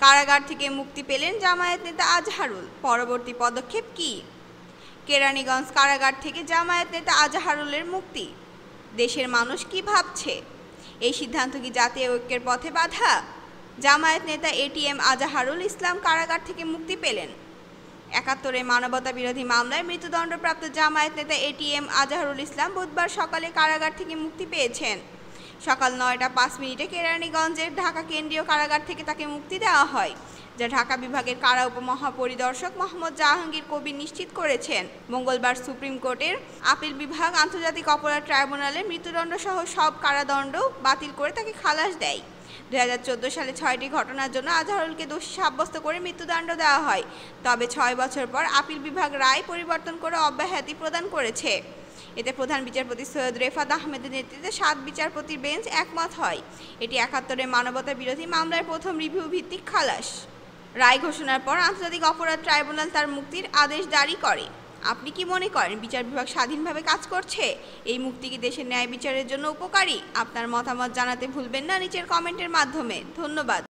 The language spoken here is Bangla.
কারাগার থেকে মুক্তি পেলেন জামায়াত নেতা আজহারুল, পরবর্তী পদক্ষেপ কি? কেরানীগঞ্জ কারাগার থেকে জামায়াত নেতা আজহারুলের মুক্তি, দেশের মানুষ কি ভাবছে? এই সিদ্ধান্ত কি জাতীয় ঐক্যের পথে বাধা? জামায়াত নেতা এটিএম আজহারুল ইসলাম কারাগার থেকে মুক্তি পেলেন। ৭১ মানবতা বিরোধী মামলায় মৃত্যুদণ্ডপ্রাপ্ত জামায়াত নেতা এটিএম আজহারুল ইসলাম বুধবার সকালে কারাগার থেকে মুক্তি পেয়েছেন। সকাল ৯টা ৫ মিনিটে কেরানীগঞ্জের ঢাকা কেন্দ্রীয় কারাগার থেকে তাকে মুক্তি দেওয়া হয়, যা ঢাকা বিভাগের কারা উপমহাপরিদর্শক মোহাম্মদ জাহাঙ্গীর কবির নিশ্চিত করেছেন। মঙ্গলবার সুপ্রিম কোর্টের আপিল বিভাগ আন্তর্জাতিক অপরাধ ট্রাইব্যুনালে মৃত্যুদণ্ডসহ সব কারাদণ্ড বাতিল করে তাকে খালাস দেয়। ২০১৪ সালে ৬টি ঘটনার জন্য আজহারুলকে দোষী সাব্যস্ত করে মৃত্যুদণ্ড দেওয়া হয়, তবে ৬ বছর পর আপিল বিভাগ রায় পরিবর্তন করে অব্যাহতি প্রদান করেছে। এতে প্রধান বিচারপতি সৈয়দ রেফাত আহমেদের নেতৃত্বে ৭ বিচারপতির বেঞ্চ একমত হয়। এটি ৭১ মানবতা বিরোধী মামলার প্রথম রিভিউ ভিত্তিক খালাস। রায় ঘোষণার পর আন্তর্জাতিক অপরাধ ট্রাইব্যুনাল তার মুক্তির আদেশ জারি করে। আপনি কি মনে করেন বিচার বিভাগ স্বাধীনভাবে কাজ করছে? এই মুক্তি কি দেশের ন্যায় বিচারের জন্য উপকারী? আপনার মতামত জানাতে ভুলবেন না নিচের কমেন্টের মাধ্যমে। ধন্যবাদ।